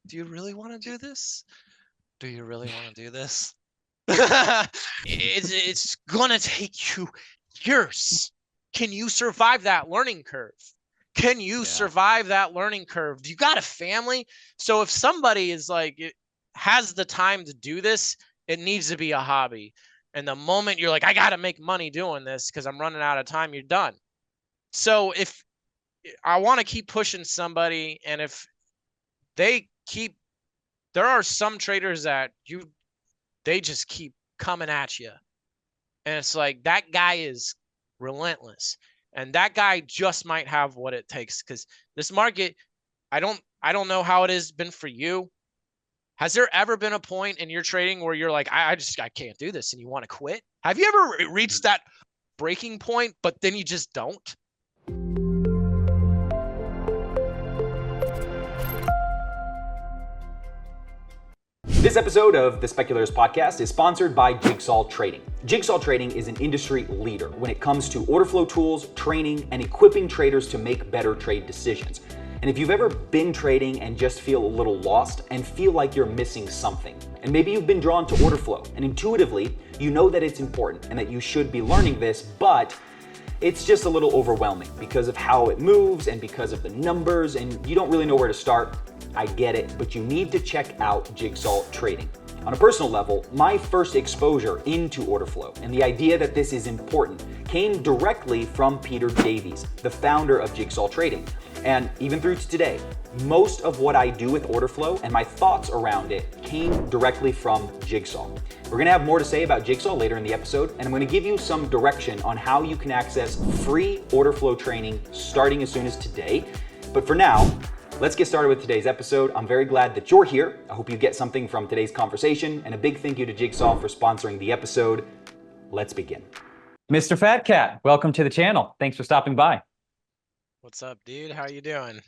do you really want to do this? Do you really want to do this? It's gonna take you years. Can you survive that learning curve? Can you survive that learning curve? You got a family? So if somebody is like, has the time to do this, it needs to be a hobby. And the moment you're like, I got to make money doing this because I'm running out of time, you're done. So if I want to keep pushing somebody, and if they keep, there are some traders that they just keep coming at you. And it's like, that guy is relentless. And that guy just might have what it takes, because this market, I don't know how it has been for you. Has there ever been a point in your trading where you're like, I can't do this, and you want to quit? Have you ever reached that breaking point, but then you just don't? This episode of the Speculators podcast is sponsored by Jigsaw Trading. Jigsaw Trading is an industry leader when it comes to order flow tools, training, and equipping traders to make better trade decisions. And if you've ever been trading and just feel a little lost and feel like you're missing something, and maybe you've been drawn to order flow and intuitively you know that it's important and that you should be learning this, but it's just a little overwhelming because of how it moves and because of the numbers, and you don't really know where to start. I get it, but you need to check out Jigsaw Trading. On a personal level, my first exposure into order flow and the idea that this is important came directly from Peter Davies, the founder of Jigsaw Trading. And even through to today, most of what I do with order flow and my thoughts around it came directly from Jigsaw. We're gonna have more to say about Jigsaw later in the episode, and I'm gonna give you some direction on how you can access free order flow training starting as soon as today. But for now, let's get started with today's episode. I'm very glad that you're here. I hope you get something from today's conversation, and a big thank you to Jigsaw for sponsoring the episode. Let's begin. Mr. Fat Cat, welcome to the channel. Thanks for stopping by. What's up, dude? How you doing?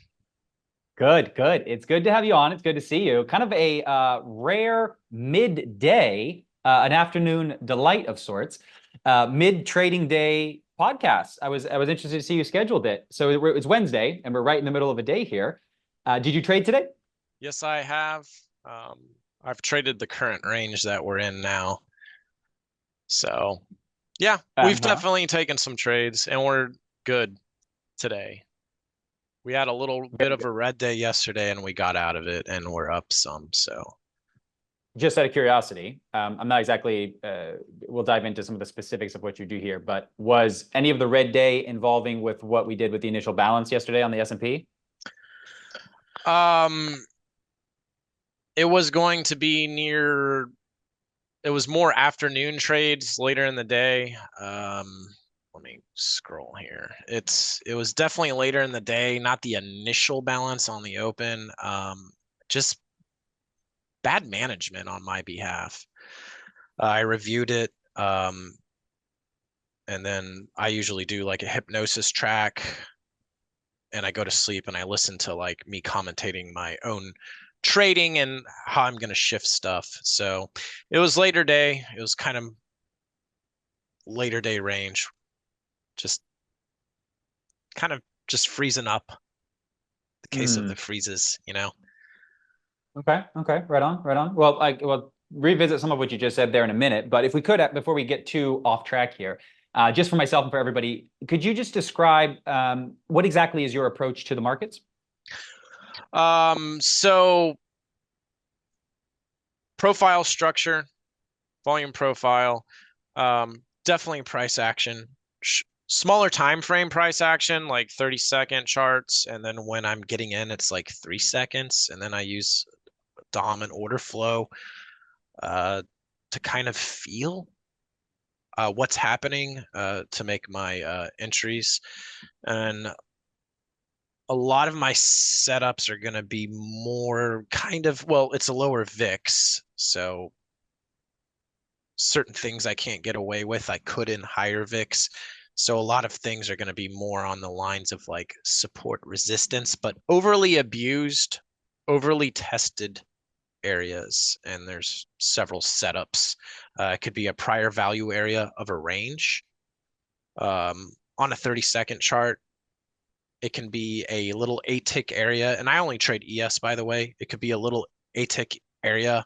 Good, good. It's good to have you on. It's good to see you. Kind of a rare midday, an afternoon delight of sorts, mid-trading day podcast. I was interested to see you scheduled it. So it's Wednesday, and we're right in the middle of a day here. Did you trade today? Yes, I have. I've traded the current range that we're in now. So, yeah, we've definitely taken some trades, and we're good today. We had a little bit of a red day yesterday, and we got out of it, and we're up some. So, just out of curiosity, I'm not exactly, we'll dive into some of the specifics of what you do here, but was any of the red day involving with what we did with the initial balance yesterday on the S&P? It was going to be near, it was more afternoon trades later in the day. Let me scroll here. It was definitely later in the day, not the initial balance on the open. Just bad management on my behalf. I reviewed it, and then I usually do like a hypnosis track, and I go to sleep and I listen to like me commentating my own trading and how I'm going to shift stuff. So it was later day. It was kind of later day range. Just kind of just freezing up, the case of the freezes, you know? Okay. Right on. Well, we'll revisit some of what you just said there in a minute, but if we could, before we get too off track here, just for myself and for everybody, could you just describe what exactly is your approach to the markets? So profile structure, volume profile, definitely price action, smaller time frame price action, like 30-second charts, and then when I'm getting in, it's like 3 seconds, and then I use dominant order flow to kind of feel what's happening to make my entries. And a lot of my setups are going to be more kind of, well, it's a lower VIX, so certain things I can't get away with, I could in higher VIX. So a lot of things are going to be more on the lines of like support resistance, but overly abused, overly tested areas. And there's several setups. It could be a prior value area of a range on a 30-second chart. It can be a little 8 tick area, and I only trade ES, by the way. It could be a little 8 tick area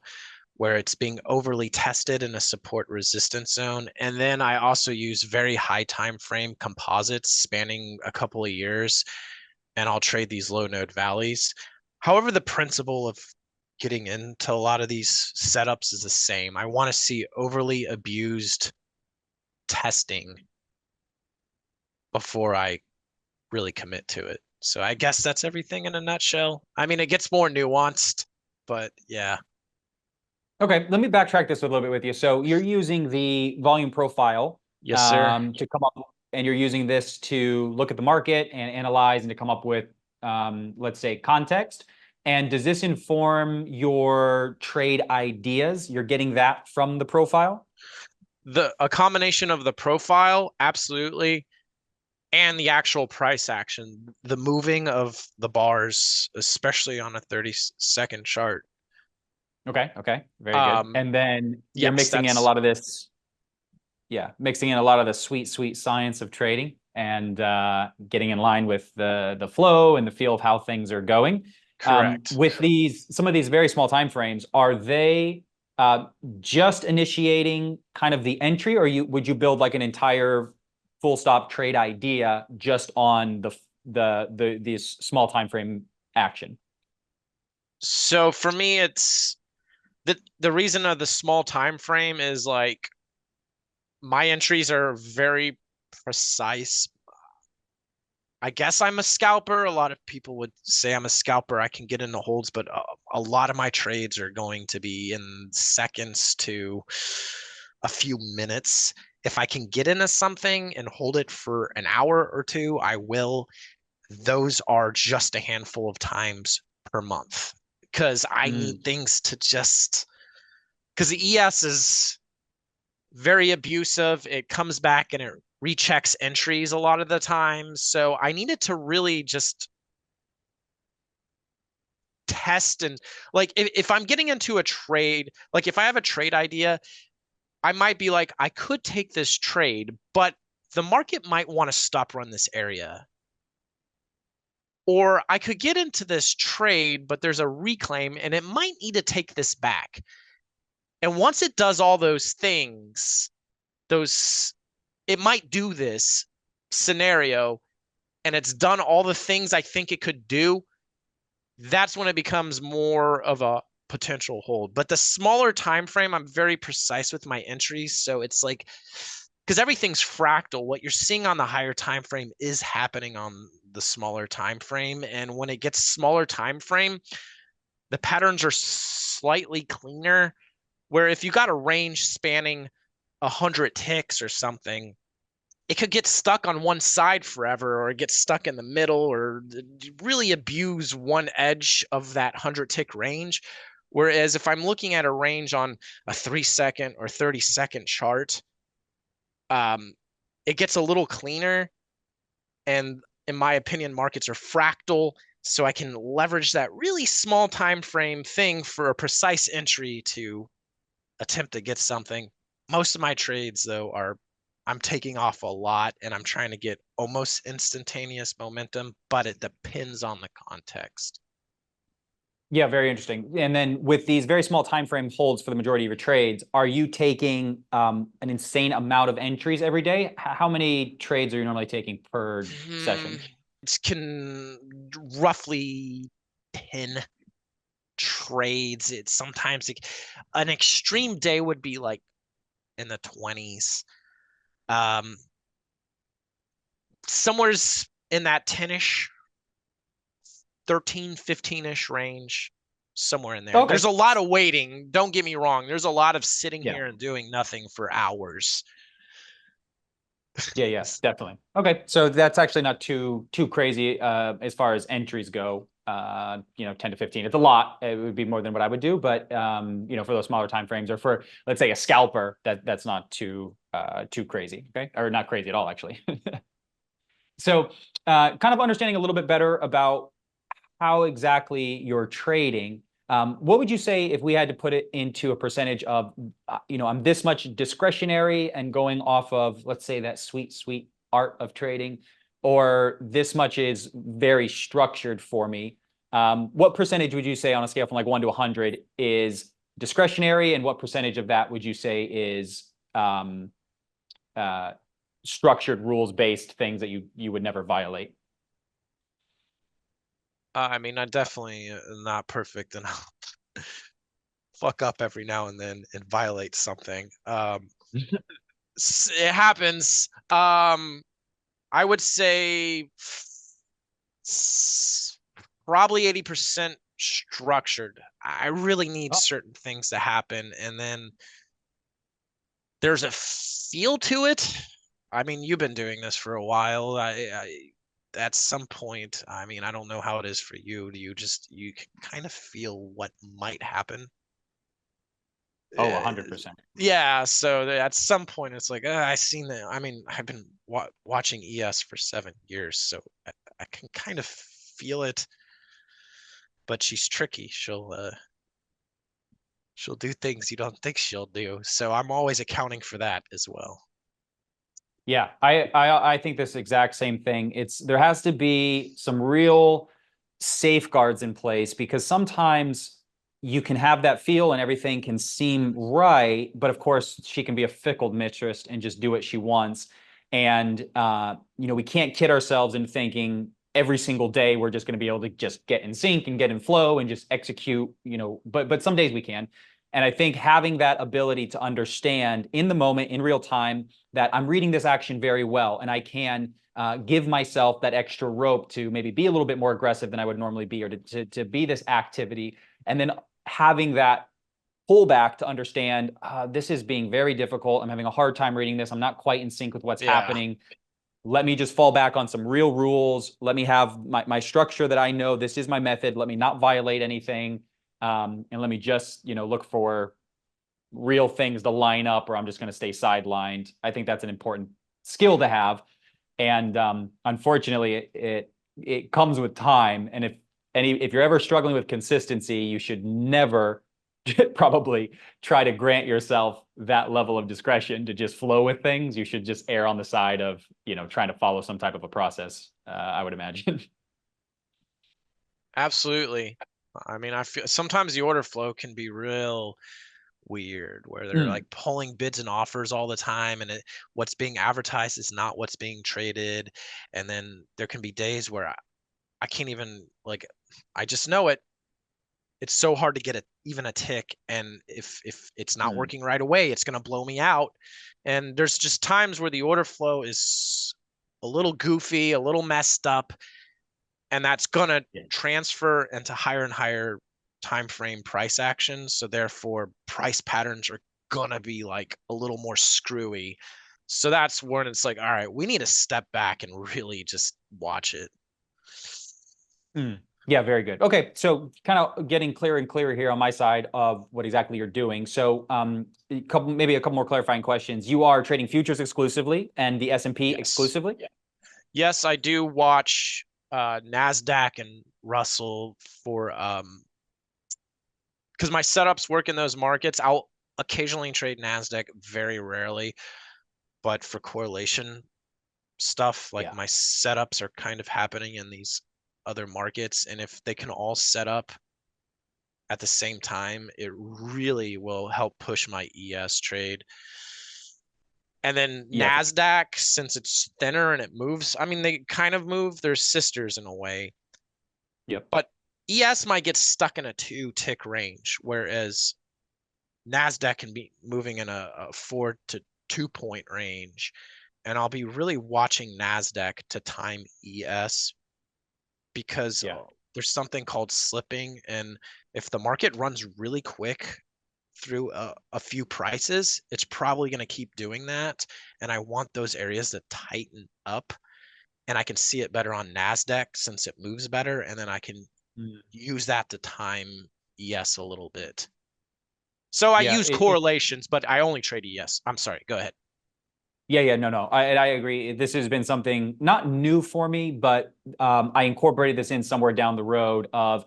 where it's being overly tested in a support resistance zone. And then I also use very high time frame composites spanning a couple of years, and I'll trade these low node valleys. However, the principle of getting into a lot of these setups is the same. I want to see overly abused testing before I really commit to it. So I guess that's everything in a nutshell. I mean, it gets more nuanced, but yeah. Okay, let me backtrack this a little bit with you. So you're using the volume profile Yes, sir. to come up, and you're using this to look at the market and analyze and to come up with, let's say, context. And does this inform your trade ideas? You're getting that from the profile? A combination of the profile, absolutely, and the actual price action, the moving of the bars, especially on a 30-second chart. Okay, very good. And then you're Yes, mixing in a lot of this, mixing in a lot of the sweet science of trading and getting in line with the flow and the feel of how things are going. correct. With some of these very small time frames, are they just initiating kind of the entry, or would you build like an entire full stop trade idea just on these small time frame action? So for me, it's the reason of the small time frame is like my entries are very precise. I guess I'm a scalper. A lot of people would say I'm a scalper. I can get into holds, but a lot of my trades are going to be in seconds to a few minutes. If I can get into something and hold it for an hour or two, I will. Those are just a handful of times per month because I need things to just, because the ES is very abusive. It comes back and it rechecks entries a lot of the time. So I needed to really just test and like if I'm getting into a trade, like if I have a trade idea, I might be like, I could take this trade, but the market might want to stop run this area. Or I could get into this trade, but there's a reclaim and it might need to take this back. And once it does all those things, it might do this scenario and it's done all the things I think it could do, that's when it becomes more of a potential hold. But the smaller time frame, I'm very precise with my entries. So it's like, because everything's fractal, what you're seeing on the higher time frame is happening on the smaller time frame. And when it gets smaller time frame, the patterns are slightly cleaner. Where if you got a range spanning 100 ticks or something, it could get stuck on one side forever, or it gets stuck in the middle, or really abuse one edge of that 100 tick range. Whereas if I'm looking at a range on a 3-second or 30-second chart, it gets a little cleaner. And in my opinion, markets are fractal. So I can leverage that really small time frame thing for a precise entry to attempt to get something. Most of my trades, though, I'm taking off a lot and I'm trying to get almost instantaneous momentum, but it depends on the context. Yeah, very interesting. And then with these very small time frame holds for the majority of your trades, are you taking an insane amount of entries every day? How many trades are you normally taking per session? It can roughly 10 trades. It's sometimes like an extreme day would be like in the 20s. Somewhere's in that 10-ish, 13, 15-ish range, somewhere in there. Okay. There's a lot of waiting. Don't get me wrong. There's a lot of sitting Yeah. here and doing nothing for hours. Yeah, definitely. Okay, so that's actually not too crazy as far as entries go. 10 to 15. It's a lot. It would be more than what I would do, but for those smaller time frames, or for, let's say, a scalper, that's not too crazy. Okay, or not crazy at all, actually. So, kind of understanding a little bit better about how exactly you're trading. What would you say if we had to put it into a percentage of, I'm this much discretionary and going off of, let's say, that sweet art of trading or this much is very structured for me. What percentage would you say on a scale from like 1 to 100 is discretionary, and what percentage of that would you say is structured, rules-based things that you would never violate? I mean, I'm definitely not perfect, and I'll fuck up every now and then and violate something. It happens. I would say probably 80% structured. I really need Oh, certain things to happen, and then there's a feel to it. I mean, you've been doing this for a while. At some point, I mean, I don't know how it is for you. Do you can kind of feel what might happen? oh, Uh, 100%. yeah. So at some point, it's like I seen that. I mean, I've been watching ES for 7 years, so I can kind of feel it. But she's tricky. She'll do things you don't think she'll do. So I'm always accounting for that as well. Yeah, I think this exact same thing. There has to be some real safeguards in place, because sometimes you can have that feel and everything can seem right, but of course she can be a fickle mistress and just do what she wants. And we can't kid ourselves into thinking every single day we're just going to be able to just get in sync and get in flow and just execute, but some days we can. And I think having that ability to understand in the moment, in real time, that I'm reading this action very well, and I can give myself that extra rope to maybe be a little bit more aggressive than I would normally be, or to be this activity, and then having that pullback to understand this is being very difficult. I'm having a hard time reading this. I'm not quite in sync with what's Yeah. happening. Let me just fall back on some real rules. Let me have my structure that I know this is my method. Let me not violate anything. And let me just, look for real things to line up, or I'm just going to stay sidelined. I think that's an important skill to have. And unfortunately, it comes with time. And if you're ever struggling with consistency, you should never probably try to grant yourself that level of discretion to just flow with things. You should just err on the side of, trying to follow some type of a process, I would imagine. Absolutely. I mean, I feel sometimes the order flow can be real weird, where they're Mm, like pulling bids and offers all the time, and what's being advertised is not what's being traded. And then there can be days where I can't even like, I just know it. It's so hard to get even a tick, and if it's not mm. working right away, it's gonna blow me out. And there's just times where the order flow is a little goofy, a little messed up, and that's gonna Yeah. transfer into higher and higher time frame price actions. So therefore, price patterns are gonna be like a little more screwy. So that's when it's like, all right, we need to step back and really just watch it. Mm. Yeah, very good. Okay, so kind of getting clearer and clearer here on my side of what exactly you're doing. So, maybe a couple more clarifying questions. You are trading futures exclusively and the S&P Yes. exclusively? Yes, I do watch Nasdaq and Russell for because my setups work in those markets. I'll occasionally trade Nasdaq, very rarely, but for correlation stuff, like Yeah. my setups are kind of happening in these other markets, and if they can all set up at the same time, it really will help push my ES trade. And then Yeah. Nasdaq, since it's thinner and it moves, I mean, they kind of move, they're sisters in a way. Yep. But ES might get stuck in a 2 tick range, whereas NASDAQ can be moving in a 4 to 2 point range. And I'll be really watching NASDAQ to time ES, because Yeah. there's something called slipping. And if the market runs really quick through a few prices, it's probably going to keep doing that. And I want those areas to tighten up. And I can see it better on NASDAQ since it moves better. And then I can Mm. use that to time ES a little bit. So I Yeah. use correlations, but I only trade ES. I'm sorry. Go ahead. Yeah, no. I agree. This has been something not new for me, but I incorporated this in somewhere down the road of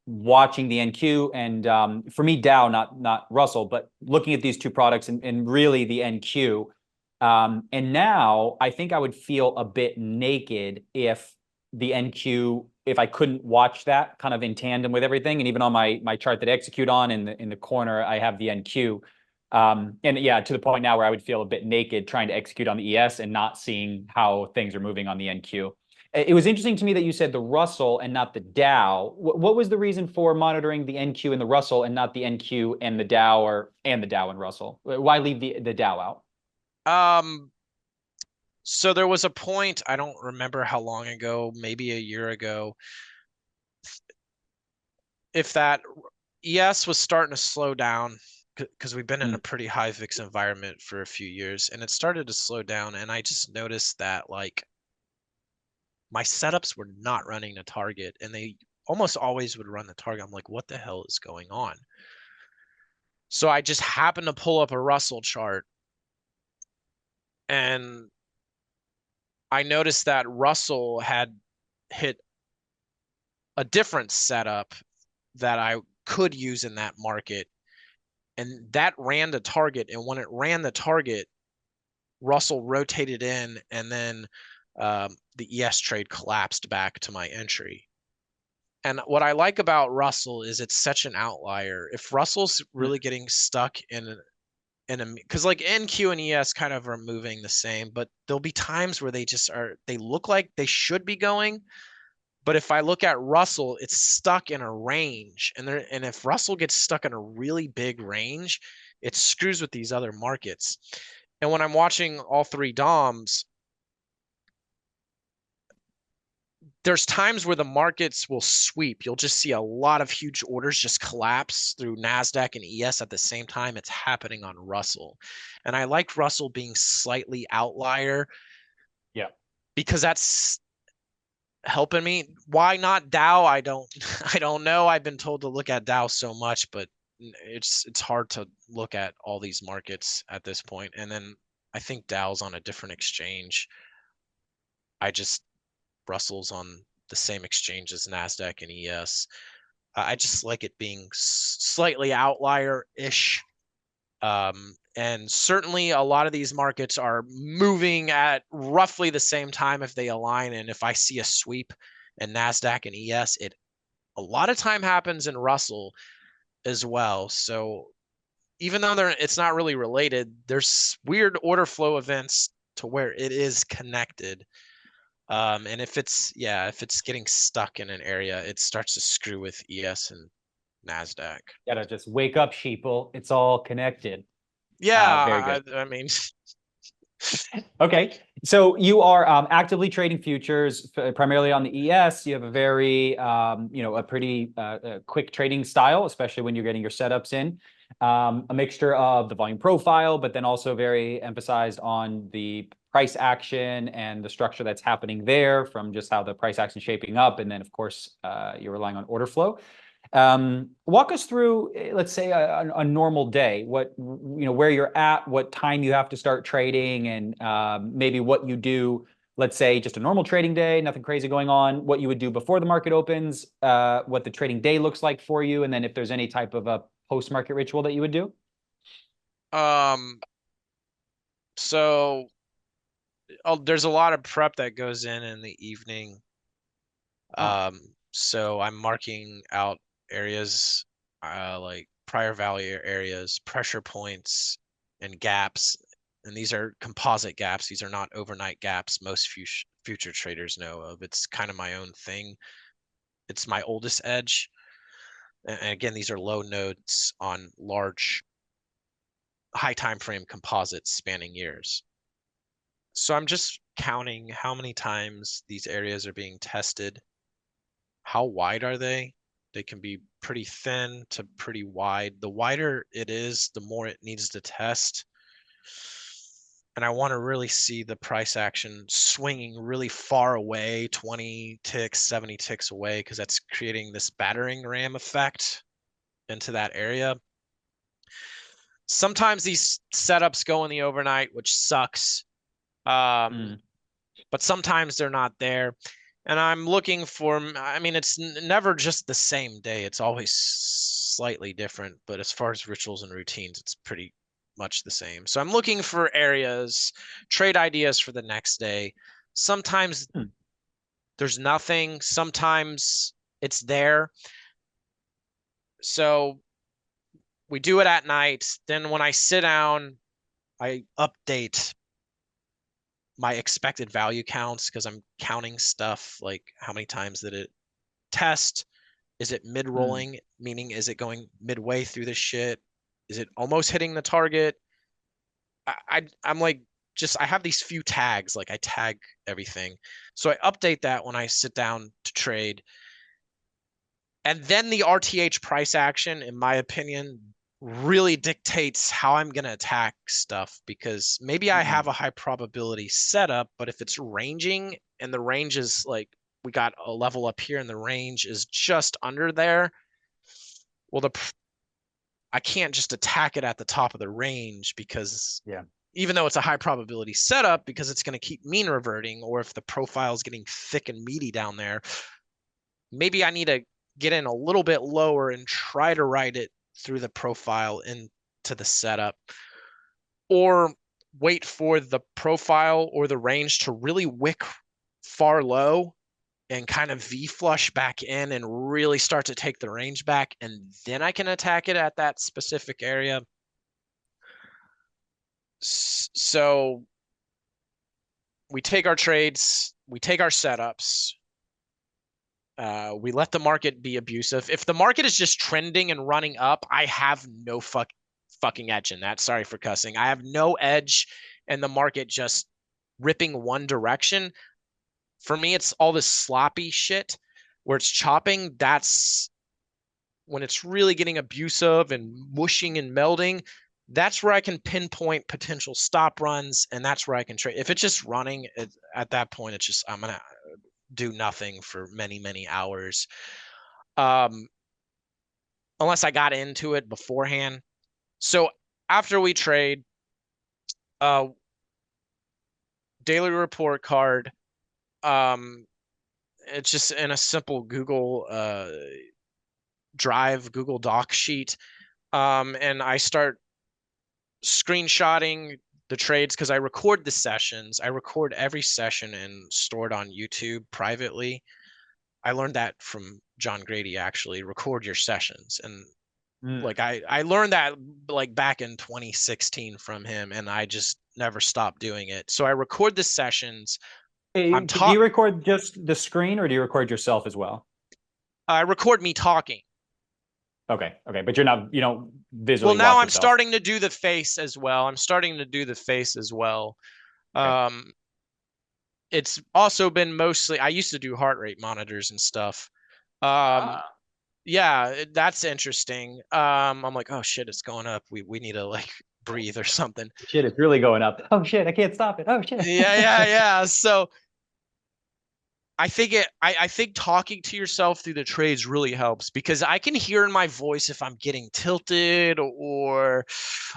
watching the NQ, and for me, Dow, not Russell, but looking at these two products, and really the NQ. And now I think I would feel a bit naked if the NQ, if I couldn't watch that kind of in tandem with everything. And even on my chart that I execute on in the corner, I have the NQ. And yeah, to the point now where I would feel a bit naked trying to execute on the ES and not seeing how things are moving on the NQ. It was interesting to me that you said the Russell and not the Dow. What was the reason for monitoring the NQ and the Russell and not the NQ and the Dow, or and the Dow and Russell? Why leave the Dow out? So there was a point, I don't remember how long ago, maybe a year ago, if that ES was starting to slow down, because we've been in a pretty high VIX environment for a few years, and it started to slow down, and I just noticed that like my setups were not running the target, and they almost always would run the target. I'm like, what the hell is going on? So I just happened to pull up a Russell chart, and I noticed that Russell had hit a different setup that I could use in that market. And that ran the target. And when it ran the target, Russell rotated in, and then the ES trade collapsed back to my entry. And what I like about Russell is it's such an outlier. If Russell's really getting stuck in a, because like NQ and ES kind of are moving the same, but there'll be times where they look like they should be going. But if I look at Russell, it's stuck in a range. And if Russell gets stuck in a really big range, it screws with these other markets. And when I'm watching all three DOMs, there's times where the markets will sweep. You'll just see a lot of huge orders just collapse through NASDAQ and ES at the same time. It's happening on Russell. And I like Russell being slightly outlier. Yeah. Because that's helping me. Why not Dow? I don't know. I've been told to look at Dow so much, but it's hard to look at all these markets at this point. And then I think Dow's on a different exchange. Russell's on the same exchange as NASDAQ and ES. I just like it being slightly outlier-ish. And certainly a lot of these markets are moving at roughly the same time if they align. And if I see a sweep in NASDAQ and ES, it a lot of time happens in Russell as well. So even though it's not really related, there's weird order flow events to where it is connected. And if it's getting stuck in an area, it starts to screw with ES and NASDAQ. Gotta just wake up, sheeple. It's all connected. Very Yeah, good. I mean, Okay, so you are actively trading futures primarily on the ES. You have a very, a pretty quick trading style, especially when you're getting your setups in. A mixture of the volume profile, but then also very emphasized on the price action and the structure that's happening there from just how the price action is shaping up. And then, of course, you're relying on order flow. Walk us through, let's say, a normal day, where you're at, what time you have to start trading, and maybe what you do, let's say just a normal trading day, nothing crazy going on, what you would do before the market opens, what the trading day looks like for you, and then if there's any type of a post-market ritual that you would do. So there's a lot of prep that goes in the evening. So I'm marking out areas like prior value areas, pressure points, and gaps. And these are composite gaps. These are not overnight gaps most future traders know of. It's kind of my own thing. It's my oldest edge. And again, these are low nodes on large, high time frame composites spanning years. So I'm just counting how many times these areas are being tested. How wide are they? They can be pretty thin to pretty wide. The wider it is, the more it needs to test. And I want to really see the price action swinging really far away, 20 ticks, 70 ticks away, because that's creating this battering ram effect into that area. Sometimes these setups go in the overnight, which sucks. But sometimes they're not there. And I'm looking for, I mean, it's never just the same day. It's always slightly different. But as far as rituals and routines, it's pretty much the same. So I'm looking for areas, trade ideas for the next day. Sometimes there's nothing, sometimes it's there. So we do it at night. Then when I sit down, I update my expected value counts because I'm counting stuff like how many times did it test? Is it mid-rolling? Meaning, is it going midway through the shit? Is it almost hitting the target? I'm like, I have these few tags, like I tag everything. So I update that when I sit down to trade. And then the RTH price action, in my opinion, really dictates how I'm going to attack stuff, because maybe I have a high probability setup, but if it's ranging and the range is like, we got a level up here and the range is just under there, well, I can't just attack it at the top of the range, because even though it's a high probability setup, because it's going to keep mean reverting, or if the profile is getting thick and meaty down there, maybe I need to get in a little bit lower and try to ride it through the profile into the setup, or wait for the profile or the range to really wick far low and kind of V flush back in and really start to take the range back, and then I can attack it at that specific area. So we take our trades, we take our setups, we let the market be abusive. If the market is just trending and running up, I have no fucking edge in that. Sorry for cussing. I have no edge in the market just ripping one direction. For me, it's all this sloppy shit where it's chopping. That's when it's really getting abusive and mushing and melding. That's where I can pinpoint potential stop runs, and that's where I can trade. If it's just running, at that point, it's just, I'm gonna do nothing for many, many hours. Unless I got into it beforehand. So after we trade, daily report card, it's just in a simple Google Drive, Google Doc sheet. And I start screenshotting the trades because I record the sessions. I record every session and store it on YouTube privately. I learned that from John Grady, actually. Record your sessions. And like I learned that like back in 2016 from him, and I just never stopped doing it. So I record the sessions. Do you record just the screen, or do you record yourself as well? I record me talking. Okay, but you don't visually. Well, now watch I'm yourself. starting to do the face as well. Okay. It's also been mostly, I used to do heart rate monitors and stuff. Yeah, that's interesting. I'm like, oh shit, it's going up. We need to like breathe or something. Shit, it's really going up. Oh shit, I can't stop it. Oh shit. Yeah. So I think talking to yourself through the trades really helps, because I can hear in my voice if I'm getting tilted or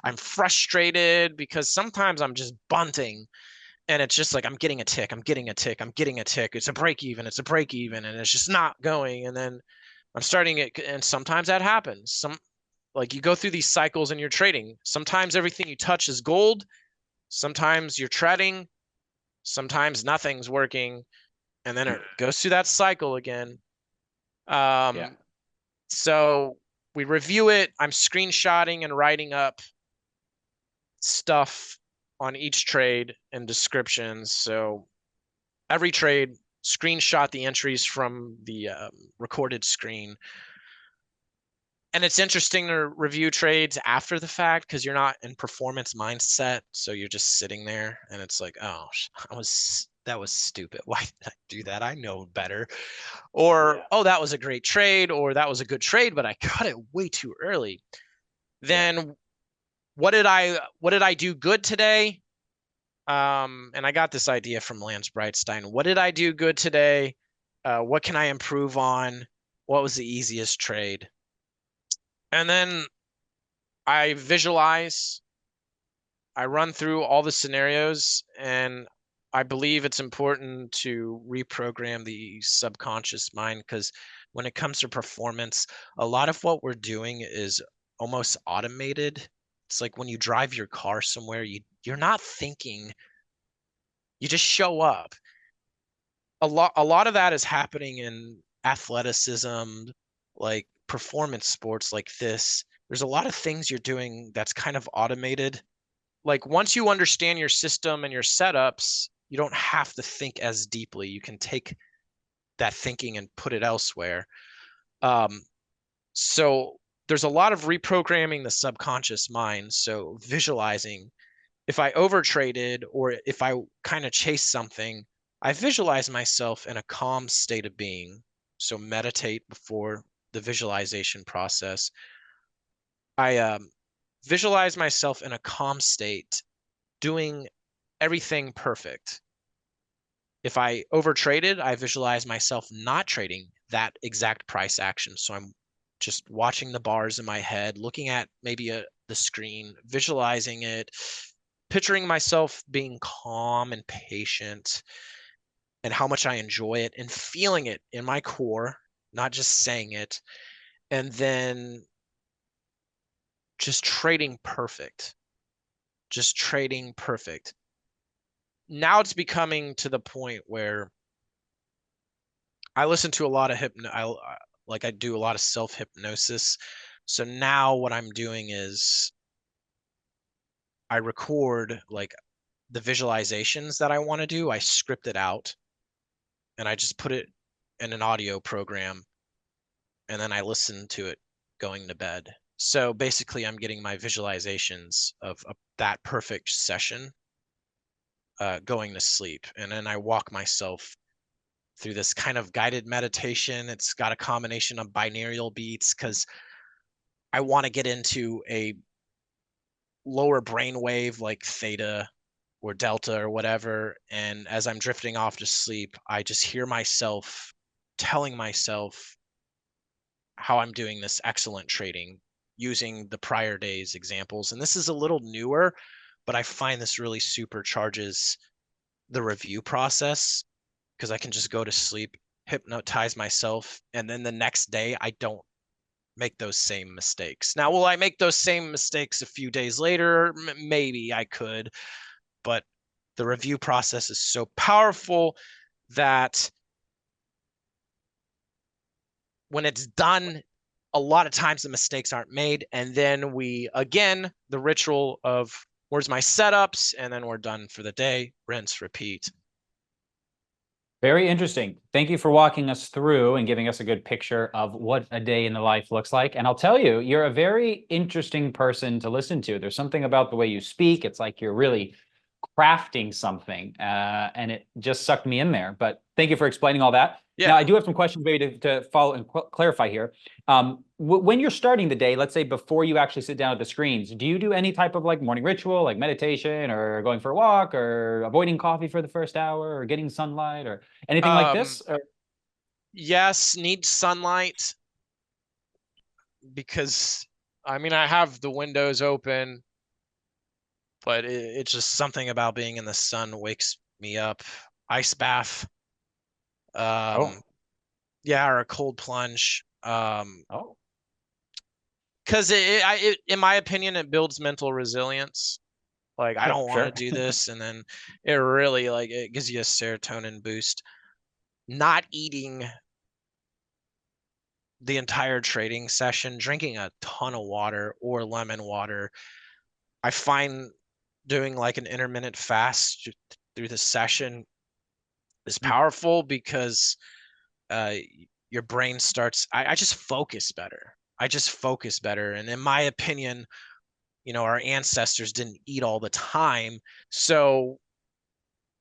I'm frustrated, because sometimes I'm just bunting and it's just like I'm getting a tick. It's a break even, and it's just not going. And then I'm starting it, and sometimes that happens. Like you go through these cycles in your trading. Sometimes everything you touch is gold. Sometimes you're treading. Sometimes nothing's working. And then it goes through that cycle again. So we review it. I'm screenshotting and writing up stuff on each trade and descriptions. So every trade, screenshot the entries from the recorded screen. And it's interesting to review trades after the fact, because you're not in performance mindset. So you're just sitting there and it's like, oh, that was stupid. Why did I do that? I know better. Or, oh, that was a great trade, or that was a good trade, but I cut it way too early. Then what did I do good today? And I got this idea from Lance Brightstein. What did I do good today? What can I improve on? What was the easiest trade? And then I visualize, I run through all the scenarios, and I believe it's important to reprogram the subconscious mind, because when it comes to performance, a lot of what we're doing is almost automated It's like when you drive your car somewhere, you're not thinking, you just show up. A lot of that is happening in athleticism, like performance sports like this. There's a lot of things you're doing that's kind of automated. Like once you understand your system and your setups, you don't have to think as deeply. You can take that thinking and put it elsewhere. So there's a lot of reprogramming the subconscious mind. So visualizing, if I overtraded or if I kind of chase something, I visualize myself in a calm state of being. So meditate before the visualization process. I visualize myself in a calm state, doing everything perfect. If I overtraded, I visualize myself not trading that exact price action. So I'm just watching the bars in my head, looking at maybe the screen, visualizing it, picturing myself being calm and patient and how much I enjoy it and feeling it in my core, not just saying it. And then just trading perfect, just trading perfect. Now it's becoming to the point where I listen to a lot of I do a lot of self hypnosis. So now what I'm doing is I record like the visualizations that I want to do. I script it out and I just put it in an audio program and then I listen to it going to bed. So basically I'm getting my visualizations of that perfect session going to sleep. And then I walk myself through this kind of guided meditation. It's got a combination of binaural beats because I want to get into a lower brain wave like theta or delta or whatever. And as I'm drifting off to sleep, I just hear myself telling myself how I'm doing this excellent trading using the prior day's examples. And this is a little newer, but I find this really supercharges the review process because I can just go to sleep, hypnotize myself, and then the next day I don't make those same mistakes. Now, will I make those same mistakes a few days later? Maybe I could, but the review process is so powerful that when it's done, a lot of times the mistakes aren't made. And then again, the ritual of where's my setups, and then we're done for the day, rinse, repeat. Very interesting. Thank you for walking us through and giving us a good picture of what a day in the life looks like. And I'll tell you, you're a very interesting person to listen to. There's something about the way you speak. It's like you're really crafting something, and it just sucked me in there. But thank you for explaining all that. Yeah. Now, I do have some questions maybe to follow and clarify here. When you're starting the day, let's say before you actually sit down at the screens, do you do any type of like morning ritual, like meditation or going for a walk or avoiding coffee for the first hour or getting sunlight or anything like this? Yes, need sunlight because I mean, I have the windows open, but it's just something about being in the sun wakes me up. Ice bath. Yeah, or a cold plunge. Because in my opinion, it builds mental resilience. Like I don't want to do this, and then it really like it gives you a serotonin boost. Not eating the entire trading session, drinking a ton of water or lemon water. I find doing like an intermittent fast through the session is powerful because your brain starts, I just focus better. I just focus better. And in my opinion, you know, our ancestors didn't eat all the time. So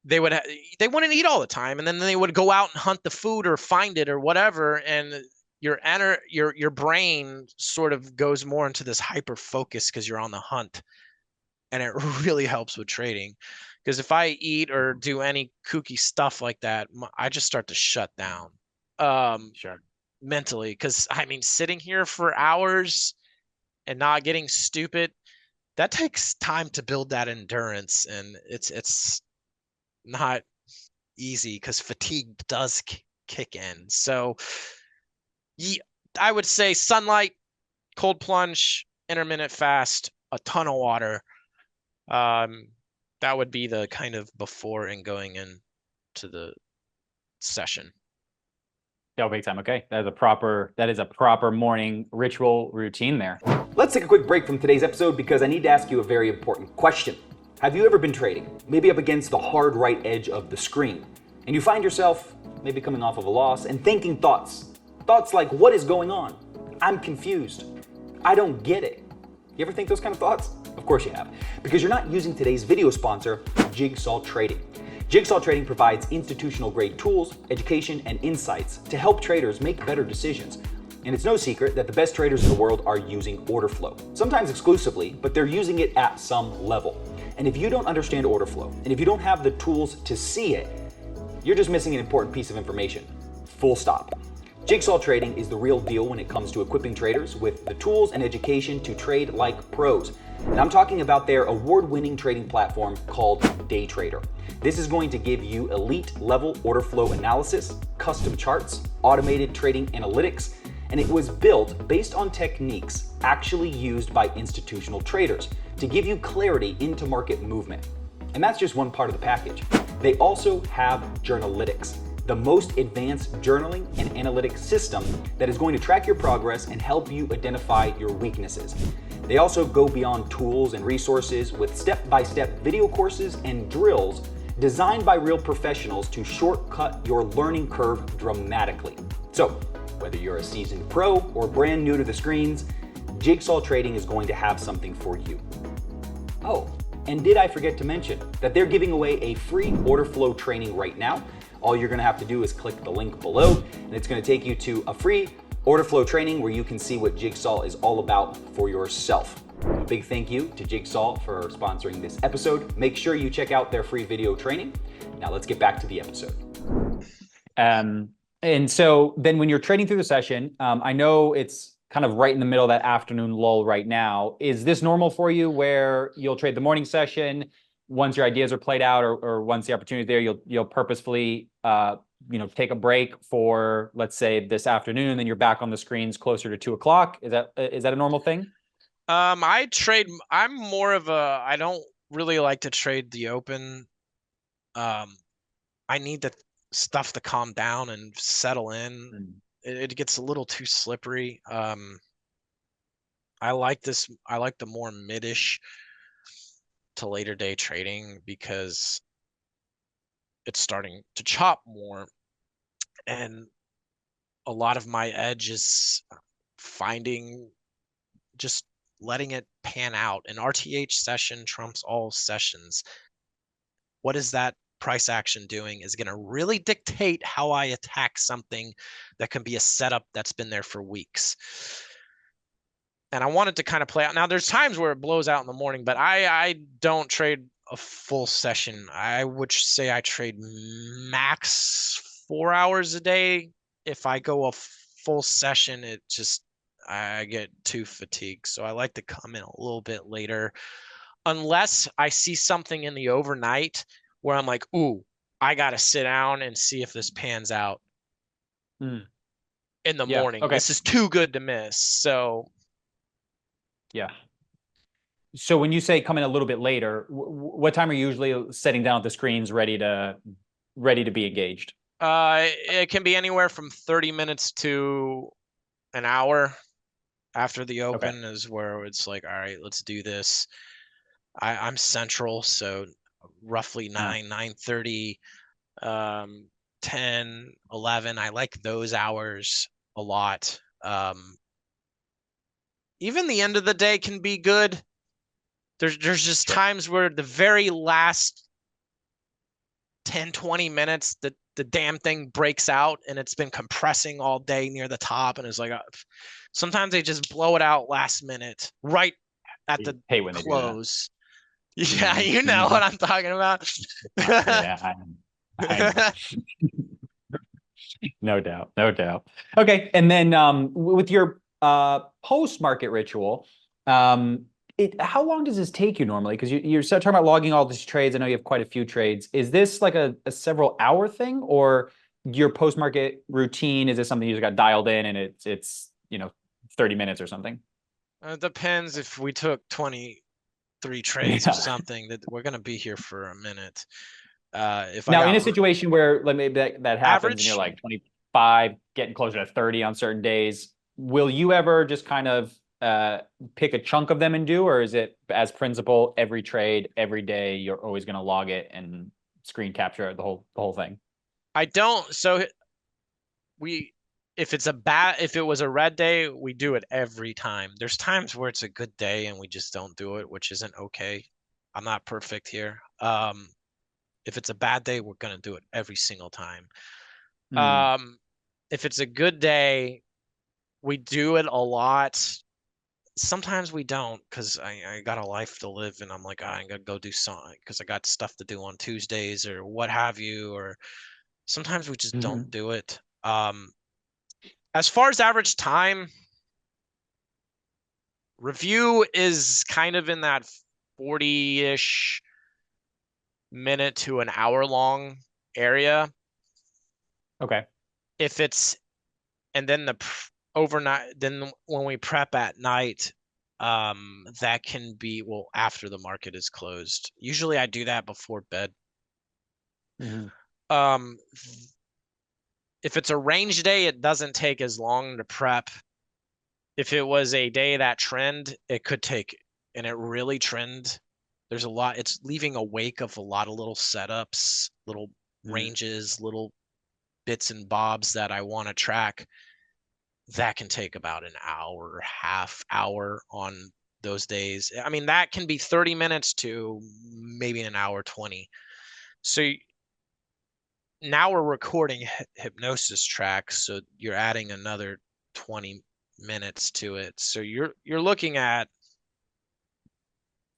they wouldn't eat all the time. And then they would go out and hunt the food or find it or whatever. And your brain sort of goes more into this hyper focus because you're on the hunt. And it really helps with trading. Because if I eat or do any kooky stuff like that, I just start to shut down mentally. Because I mean, sitting here for hours and not getting stupid, that takes time to build that endurance, and it's not easy because fatigue does kick in. So I would say sunlight, cold plunge, intermittent fast, a ton of water. That would be the kind of before and going into the session. Oh, big time. Okay, that is a proper morning ritual routine there. Let's take a quick break from today's episode because I need to ask you a very important question. Have you ever been trading, maybe up against the hard right edge of the screen, and you find yourself maybe coming off of a loss and thinking thoughts like, what is going on? I'm confused. I don't get it. You ever think those kind of thoughts? Of course you have, because you're not using today's video sponsor, Jigsaw Trading. Jigsaw Trading provides institutional grade tools, education, and insights to help traders make better decisions. And it's no secret that the best traders in the world are using order flow, sometimes exclusively, but they're using it at some level. And if you don't understand order flow, and if you don't have the tools to see it, you're just missing an important piece of information. Full stop. Jigsaw Trading is the real deal when it comes to equipping traders with the tools and education to trade like pros. And I'm talking about their award-winning trading platform called DayTrader. This is going to give you elite level order flow analysis, custom charts, automated trading analytics, and it was built based on techniques actually used by institutional traders to give you clarity into market movement. And that's just one part of the package. They also have Journalytics, the most advanced journaling and analytics system that is going to track your progress and help you identify your weaknesses. They also go beyond tools and resources with step-by-step video courses and drills designed by real professionals to shortcut your learning curve dramatically. So, whether you're a seasoned pro or brand new to the screens, Jigsaw Trading is going to have something for you. Oh, and did I forget to mention that they're giving away a free order flow training right now? All you're gonna have to do is click the link below, and it's gonna take you to a free order flow training where you can see what Jigsaw is all about for yourself. A big thank you to Jigsaw for sponsoring this episode. Make sure you check out their free video training. Now let's get back to the episode. And so then when you're trading through the session, I know it's kind of right in the middle of that afternoon lull right now. Is this normal for you where you'll trade the morning session once your ideas are played out, or once the opportunity is there, you'll purposefully take a break for, let's say, this afternoon, and then you're back on the screens closer to 2 o'clock? Is that a normal thing? I'm more of I don't really like to trade the open. I need the stuff to calm down and settle in. It gets a little too slippery. I like the more midish to later day trading because it's starting to chop more, and a lot of my edge is finding just letting it pan out. An RTH session trumps all sessions. What is that price action doing is going to really dictate how I attack something that can be a setup that's been there for weeks. And I wanted to kind of play out. Now, there's times where it blows out in the morning, but I don't trade a full session. I would say I trade max 4 hours a day. If I go a full session, I get too fatigued. So I like to come in a little bit later, unless I see something in the overnight where I'm like, ooh, I got to sit down and see if this pans out in the morning. Okay. This is too good to miss. So yeah. So when you say come in a little bit later, what time are you usually sitting down at the screens ready to be engaged? It can be anywhere from 30 minutes to an hour after the open. Okay. Is where it's like, all right, let's do this. I'm central, so roughly 9:30, 10, 11. I like those hours a lot. Even the end of the day can be good. There's just times where the very last 10, 20 minutes, the damn thing breaks out, and it's been compressing all day near the top, and it's like sometimes they just blow it out last minute, right at the close. Yeah, you know what I'm talking about. Yeah, I no doubt. Okay, and then with your post-market ritual, how long does this take you normally? Because you're talking about logging all these trades. I know you have quite a few trades. Is this like a several hour thing, or your post-market routine, is this something you just got dialed in and it's 30 minutes or something? It depends. If we took 20 3 trades or something, that we're going to be here for a minute. If I Now, in got a situation where like, maybe that happens and you're average, like 25, getting closer to 30 on certain days, will you ever just kind of pick a chunk of them and do, or is it as principle every trade, every day, you're always going to log it and screen capture the whole thing? I don't. So we, if it was a red day, we do it every time. There's times where it's a good day and we just don't do it, which isn't okay. I'm not perfect here. If it's a bad day, we're gonna do it every single time. Mm. If it's a good day, we do it a lot. Sometimes we don't, because I got a life to live and I'm like, I'm gonna go do something because I got stuff to do on Tuesdays or what have you, or sometimes we just don't Hmm. do it. As far as average time, review is kind of in that 40-ish minute to an hour long area. Okay. If it's, and then overnight, then when we prep at night, that can be, well, after the market is closed. Usually I do that before bed. Hmm. Um, if it's a range day, it doesn't take as long to prep. If it was a day that trend, it could take, and it really trend. There's a lot, it's leaving a wake of a lot of little setups, little ranges, little bits and bobs that I want to track. That can take about an hour, half hour on those days. I mean, that can be 30 minutes to maybe an hour 20. So now we're recording hypnosis tracks, so you're adding another 20 minutes to it. So you're looking at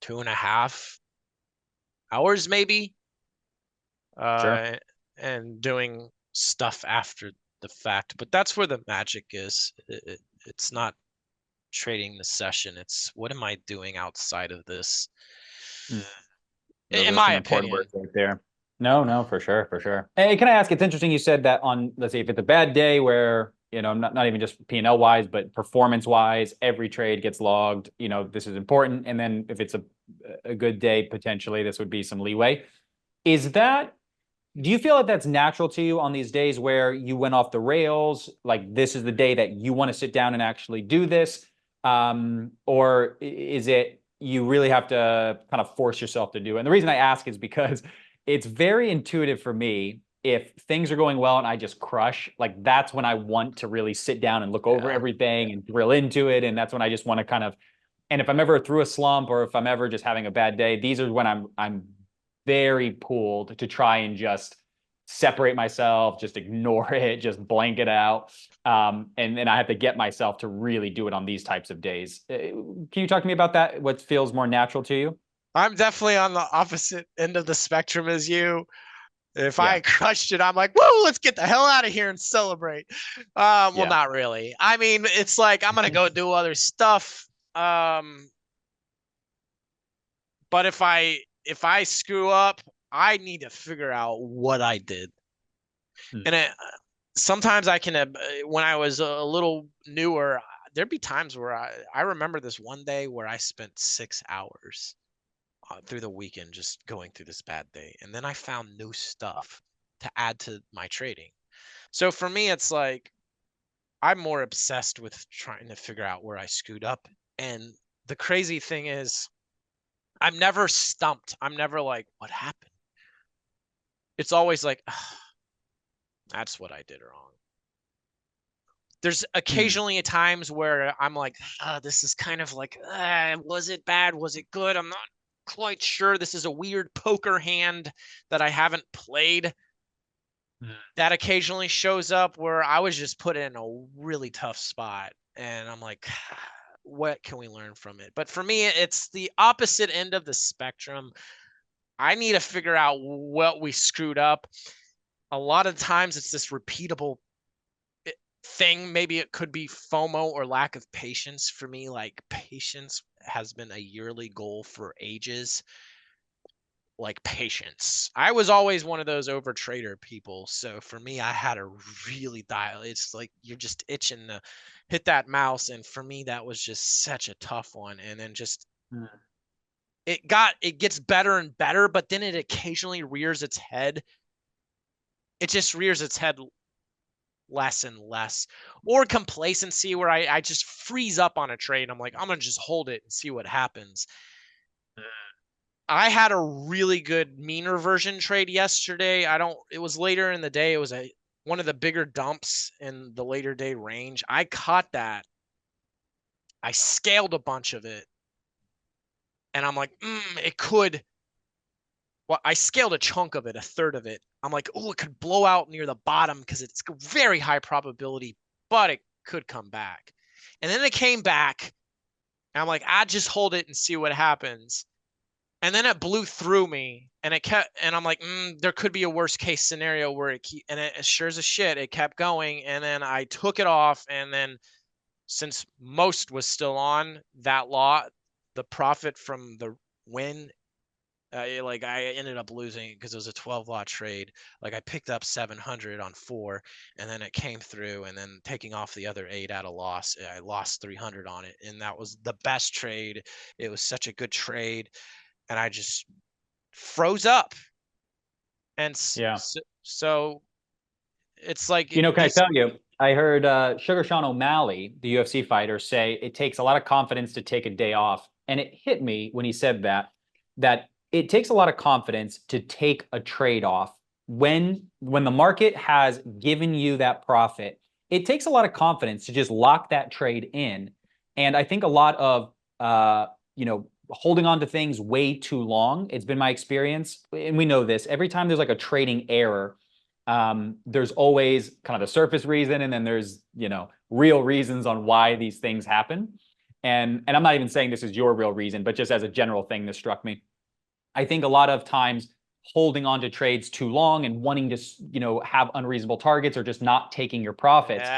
2.5 hours maybe, Sure. and doing stuff after the fact. But that's where the magic is. It's not trading the session. It's what am I doing outside of this? Mm. Those In are my some important opinion. words right there. No, no, for sure, for sure. Hey, can I ask? It's interesting you said that on, let's say, if it's a bad day where, not even just P&L wise, but performance wise, every trade gets logged. This is important. And then if it's a good day, potentially this would be some leeway. Is that, do you feel that that's natural to you on these days where you went off the rails? Like this is the day that you want to sit down and actually do this? Or is it you really have to kind of force yourself to do it? And the reason I ask is because it's very intuitive for me. If things are going well and I just crush, like that's when I want to really sit down and look over Yeah. everything and drill into it. And that's when I just want to kind of, and if I'm ever through a slump or if I'm ever just having a bad day, these are when I'm very pulled to try and just separate myself, just ignore it, just blank it out. And then I have to get myself to really do it on these types of days. Can you talk to me about that? What feels more natural to you? I'm definitely on the opposite end of the spectrum as you. If Yeah. I crushed it, I'm like, whoa, let's get the hell out of here and celebrate. Well, Yeah. not really. I mean, it's like I'm gonna go do other stuff. But if I screw up, I need to figure out what I did. Hmm. And sometimes I can, when I was a little newer, there'd be times where I remember this one day where I spent 6 hours through the weekend just going through this bad day. And then I found new stuff to add to my trading. So for me, it's like I'm more obsessed with trying to figure out where I screwed up. And the crazy thing is, I'm never stumped. I'm never like, what happened? It's always like, "Ah, that's what I did wrong." There's Hmm. occasionally times where I'm like, this is kind of like, was it bad? Was it good? I'm not quite sure. This is a weird poker hand that I haven't played. That occasionally shows up where I was just put in a really tough spot. And I'm like, what can we learn from it? But for me, it's the opposite end of the spectrum. I need to figure out what we screwed up. A lot of times it's this repeatable thing. Maybe it could be FOMO or lack of patience for me. Like patience has been a yearly goal for ages. Like patience. I was always one of those over trader people. So for me, I had to really dial. It's like you're just itching to hit that mouse. And for me, that was just such a tough one. And then just it gets better and better, but then it occasionally rears its head. It just rears its head less and less, or complacency where I just freeze up on a trade. I'm like, I'm gonna just hold it and see what happens. I had a really good mean reversion trade yesterday. It was later in the day. It was one of the bigger dumps in the later day range. I caught that. I scaled a bunch of it. And I'm like, it could. Well, I scaled a chunk of it, a third of it. I'm like, oh, it could blow out near the bottom because it's very high probability, but it could come back. And then it came back. And I'm like, I just hold it and see what happens. And then it blew through me, and I'm like, there could be a worst case scenario where and it sure as a shit, it kept going. And then I took it off. And then since most was still on that lot, the profit from the win, like I ended up losing because it was a 12 lot trade. Like I picked up 700 on 4, and then it came through, and then taking off the other 8 at a loss, I lost 300 on it. And that was the best trade. It was such a good trade. And I just froze up. And so it's like, can I tell you, I heard Sugar Sean O'Malley, the UFC fighter, say it takes a lot of confidence to take a day off. And it hit me when he said that it takes a lot of confidence to take a trade off when the market has given you that profit. It takes a lot of confidence to just lock that trade in. And I think a lot of holding on to things way too long, it's been my experience, and we know this, every time there's like a trading error, there's always kind of the surface reason, and then there's real reasons on why these things happen. And I'm not even saying this is your real reason, but just as a general thing that struck me, I think a lot of times holding on to trades too long and wanting to have unreasonable targets or just not taking your profits,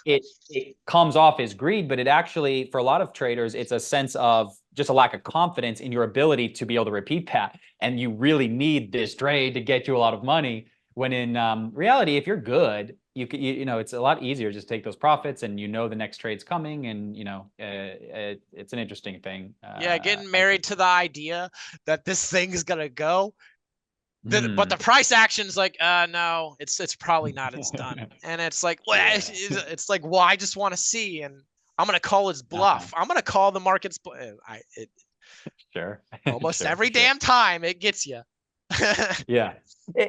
it comes off as greed, but it actually, for a lot of traders, it's a sense of just a lack of confidence in your ability to be able to repeat that. And you really need this trade to get you a lot of money, when in reality, if you're good, it's a lot easier to just take those profits, and the next trade's coming, and it's an interesting thing. Getting married to the idea that this thing is gonna go, but the price action's like, no, it's probably not. It's done. And it's like, well, it's like, well, I just want to see, and I'm gonna call his bluff. I'm gonna call the market's bluff. Sure. Almost every damn time it gets you. Yeah.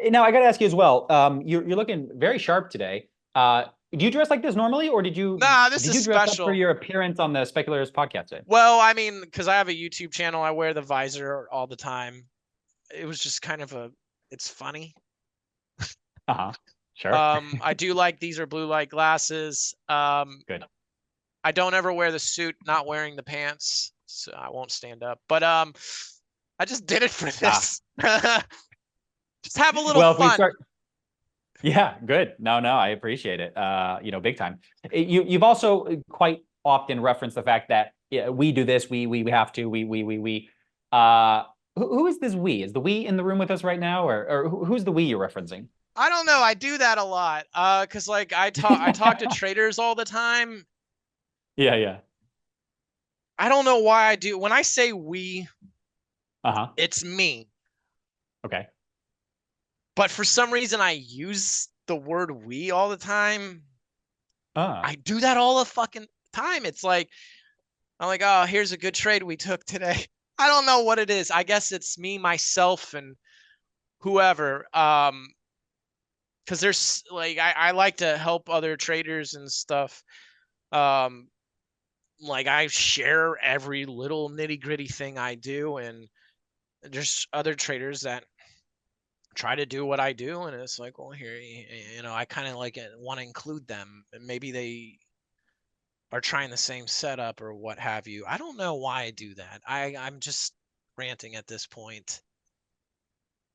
Now I got to ask you as well. You're looking very sharp today. Do you dress like this normally, or did you? Nah, this did is you dress special up for your appearance on the Speculators podcast today? Well, I mean, because I have a YouTube channel, I wear the visor all the time. It was just kind of it's funny. Sure. I do like these are blue light glasses. Good. I don't ever wear the suit, not wearing the pants, so I won't stand up. But I just did it for this. Just have a little fun. If we start, yeah, good. No, I appreciate it. Big time. You've also quite often referenced the fact that we do this, we have to, we. Who is this we? Is the we in the room with us right now, or who's the we you're referencing? I don't know. I do that a lot. Cause like I talk to traders all the time. Yeah. I don't know why I do. When I say we, it's me. Okay. But for some reason, I use the word we all the time. I do that all the fucking time. It's like, I'm like, oh, here's a good trade we took today. I don't know what it is. I guess it's me, myself, and whoever. Because there's like, I like to help other traders and stuff. Like I share every little nitty gritty thing I do, and there's other traders that try to do what I do, and it's like, well, here, I kind of like want to include them, and maybe they are trying the same setup or what have you. I don't know why I do that. I'm just ranting at this point.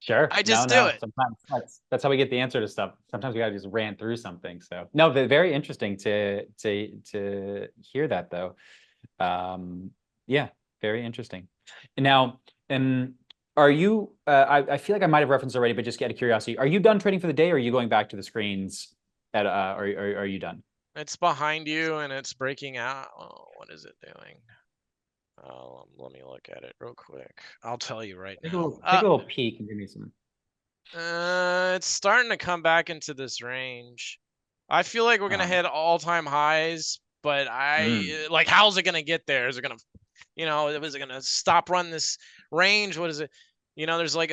Sure. I just do it. Sometimes that's how we get the answer to stuff. Sometimes we gotta just rant through something. So no, very interesting to hear that though. Yeah, very interesting. Now, are you? I feel like I might have referenced already, but just out of curiosity, are you done trading for the day, or are you going back to the screens? Are you done? It's behind you, and it's breaking out. Oh, what is it doing? Let me look at it real quick. I'll tell you right Take now. a little peek and give me some. It's starting to come back into this range. I feel like we're gonna hit all-time highs, but like, how's it gonna get there? Is it gonna, is it gonna stop run this range? What is it? There's like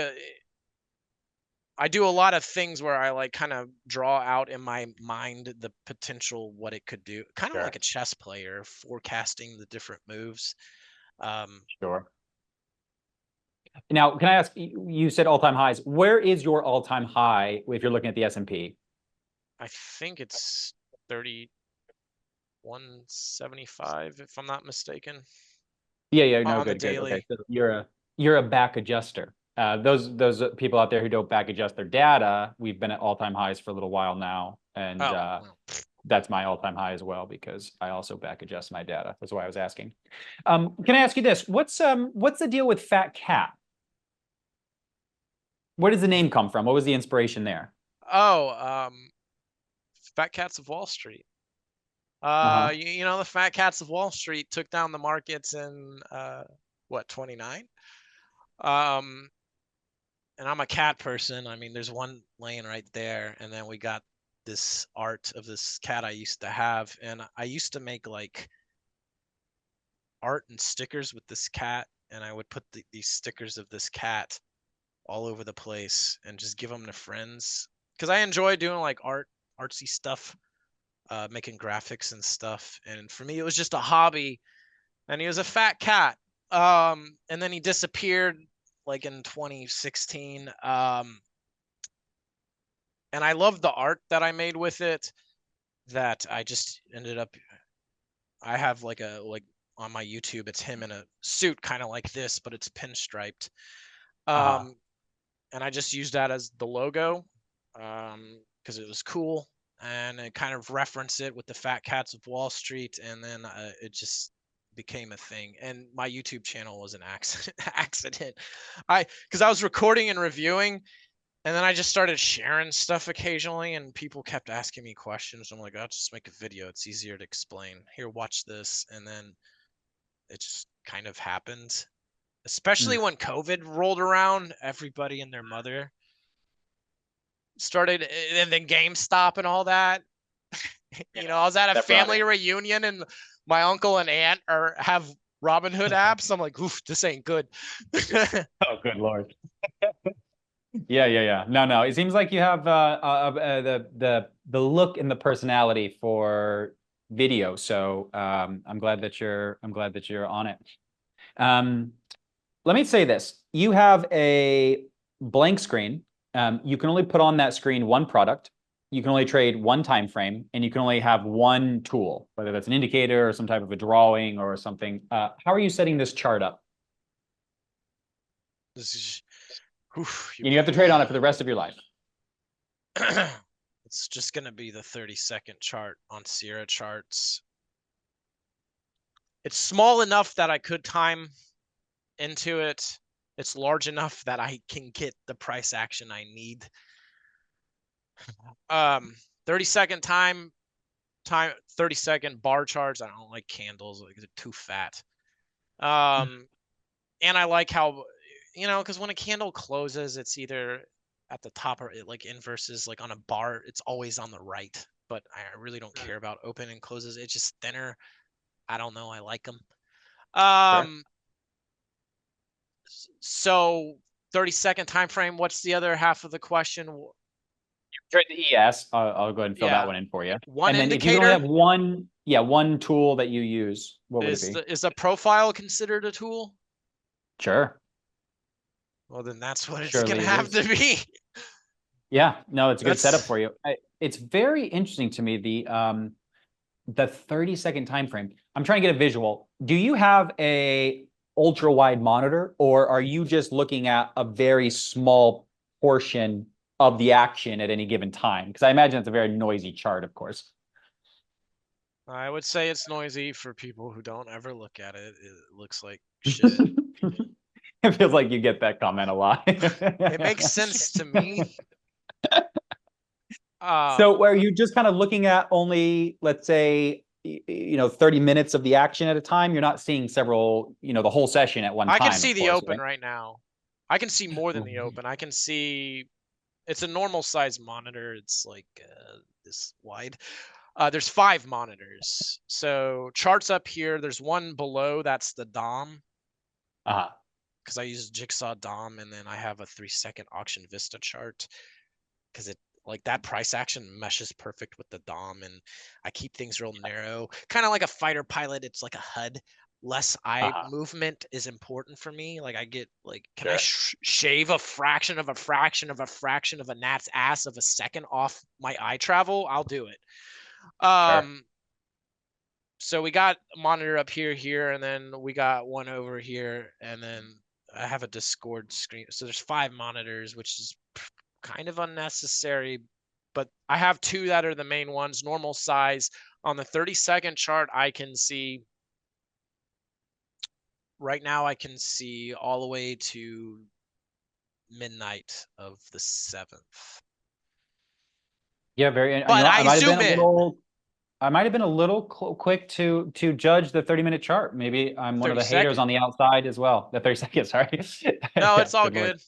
I do a lot of things where I like kind of draw out in my mind the potential what it could do, kind of like a chess player forecasting the different moves. Sure. Now, can I ask, you said all-time highs. Where is your all-time high if you're looking at the S&P? I think it's 3175, if I'm not mistaken. Yeah, no, On the good. daily. Okay, so you're a back adjuster. Those people out there who don't back adjust their data, we've been at all-time highs for a little while now, and that's my all-time high as well because I also back adjust my data. That's why I was asking. Can I ask you this? What's the deal with Fat Cat? Where does the name come from? What was the inspiration there? Oh, Fat Cats of Wall Street. The Fat Cats of Wall Street took down the markets in 29? And I'm a cat person. I mean, there's one laying right there, and then we got this art of this cat I used to have, and I used to make like art and stickers with this cat, and I would put these stickers of this cat all over the place and just give them to friends because I enjoy doing like artsy stuff, making graphics and stuff. And for me, it was just a hobby. And he was a fat cat. And then he disappeared like in 2016. And I loved the art that I made with it. That I just ended up. I have like on my YouTube, it's him in a suit, kind of like this, but it's pinstriped. And I just used that as the logo because it was cool, and it kind of referenced it with the Fat Cats of Wall Street, and then it just became a thing. And my YouTube channel was an accident. Because I was recording and reviewing, and then I just started sharing stuff occasionally, and people kept asking me questions. I'm like, I'll just make a video. It's easier to explain. Here, watch this, and then it just kind of happened. Especially when COVID rolled around, everybody and their mother started, and then GameStop and all that. I was at a family reunion, and my uncle and aunt have Robinhood apps. I'm like, oof, this ain't good. Oh, good Lord. Yeah. No. It seems like you have the look and the personality for video. So I'm glad that you're on it. Let me say this. You have a blank screen. You can only put on that screen one product. You can only trade one time frame, and you can only have one tool, whether that's an indicator or some type of a drawing or something. How are you setting this chart up? You have to trade on it for the rest of your life. It's just going to be the 30-second chart on Sierra charts. It's small enough that I could time into it. It's large enough that I can get the price action I need. 30-second 30-second bar charts. I don't like candles, like they're too fat. And I like how, because when a candle closes, it's either at the top or it like inverses, like on a bar, it's always on the right. But I really don't care about open and closes. It's just thinner. I don't know. I like them. So 30-second time frame. What's the other half of the question? Trade the ES. I'll go ahead and fill that one in for you. One and then indicator. If you only have one tool that you use, what would it be? Is a profile considered a tool? Sure. Well, then that's what it's going to have to be. Yeah, no, it's a good setup for you. It's very interesting to me, the 30-second time frame. I'm trying to get a visual. Do you have a ultra wide monitor, or are you just looking at a very small portion of the action at any given time? Because I imagine it's a very noisy chart, of course. I would say it's noisy for people who don't ever look at it. It looks like shit. It feels like you get that comment a lot. It makes sense to me. So are you just kind of looking at only, let's say, 30 minutes of the action at a time. You're not seeing several, the whole session at one I can time, see of the course, open right now. I can see more than the open. I can see it's a normal size monitor. It's like this wide. There's 5 monitors. So charts up here. There's one below. That's the DOM. Because I use Jigsaw DOM, and then I have a 3-second auction Vista chart because it like that price action meshes perfect with the DOM, and I keep things real narrow, kind of like a fighter pilot. It's like a HUD. Less eye movement is important for me. Like I get like, can I shave a fraction of a fraction of a fraction of a gnat's ass of a second off my eye travel? I'll do it. So we got a monitor up here, and then we got one over here, and then I have a Discord screen. So there's 5 monitors, which is kind of unnecessary, but I have 2 that are the main ones, normal size. On the 30-second chart, I can see right now, I can see all the way to midnight of the 7th. Yeah, very. But I zoom in. I might have been a little quick to judge the 30-minute chart. Maybe I'm one of the haters on the outside as well. The 30 seconds, sorry. No, it's all good.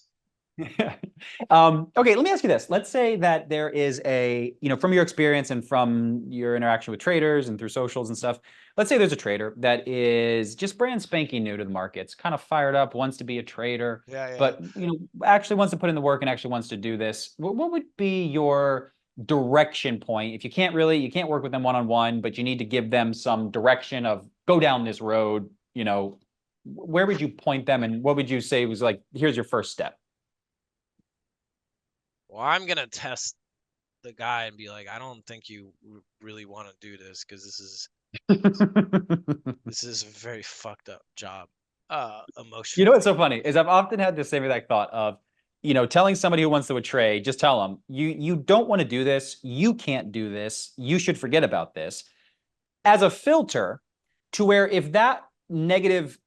Okay, let me ask you this. Let's say that there is a, from your experience and from your interaction with traders and through socials and stuff, let's say there's a trader that is just brand spanking new to the markets, kind of fired up, wants to be a trader, but actually wants to put in the work and actually wants to do this. What would be your direction point if you can't work with them one-on-one, but you need to give them some direction of go down this road? Where would you point them, and what would you say was like, here's your first step? Well, I'm going to test the guy and be like, I don't think you really want to do this because this is a very fucked up job. Emotionally. What's so funny is I've often had the same exact thought of, telling somebody who wants to trade, just tell them, you don't want to do this. You can't do this. You should forget about this, as a filter to where if that negative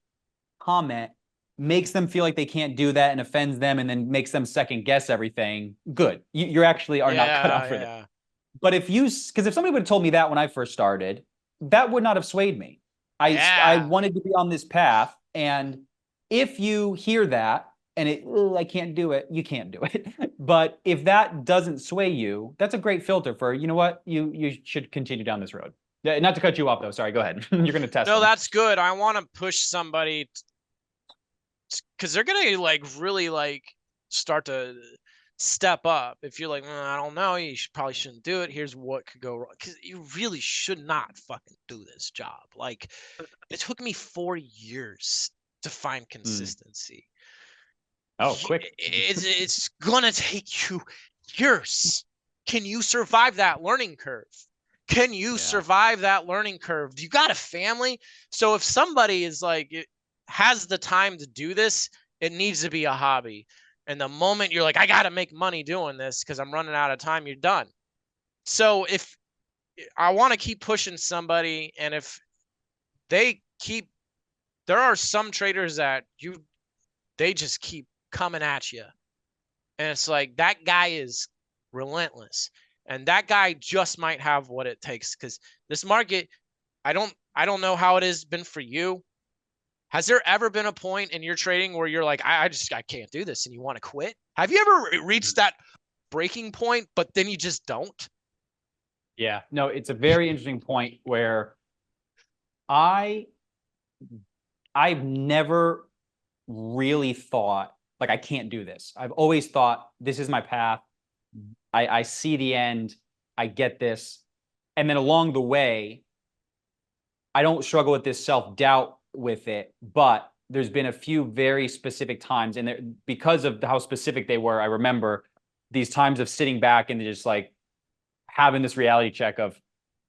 comment makes them feel like they can't do that and offends them and then makes them second guess everything, good. You actually are not cut out for that. But because if somebody would have told me that when I first started, that would not have swayed me. I wanted to be on this path. And if you hear that and I can't do it, you can't do it. But if that doesn't sway you, that's a great filter for, what, you should continue down this road. Not to cut you off though. Sorry, go ahead. You're going to test them. That's good. I want to push somebody because they're gonna really start to step up. If you're like, I don't know, you probably shouldn't do it. Here's what could go wrong, because you really should not fucking do this job. Like, it took me 4 years to find consistency. Oh, quick! It's gonna take you years. Can you survive that learning curve? Can you survive that learning curve? You got a family, so if somebody is like, has the time to do this, it needs to be a hobby. And the moment you're like, I got to make money doing this because I'm running out of time, you're done. So if I want to keep pushing somebody, and if there are some traders that they just keep coming at you. And it's like, that guy is relentless. And that guy just might have what it takes, because this market, I don't know how it has been for you. Has there ever been a point in your trading where you're like, I can't do this, and you want to quit? Have you ever reached that breaking point, but then you just don't? Yeah, no, it's a very interesting point where I've never really thought like I can't do this. I've always thought this is my path. I see the end. I get this. And then along the way, I don't struggle with this self-doubt with it, but there's been a few very specific times, and because of how specific they were, I remember these times of sitting back and just like having this reality check of,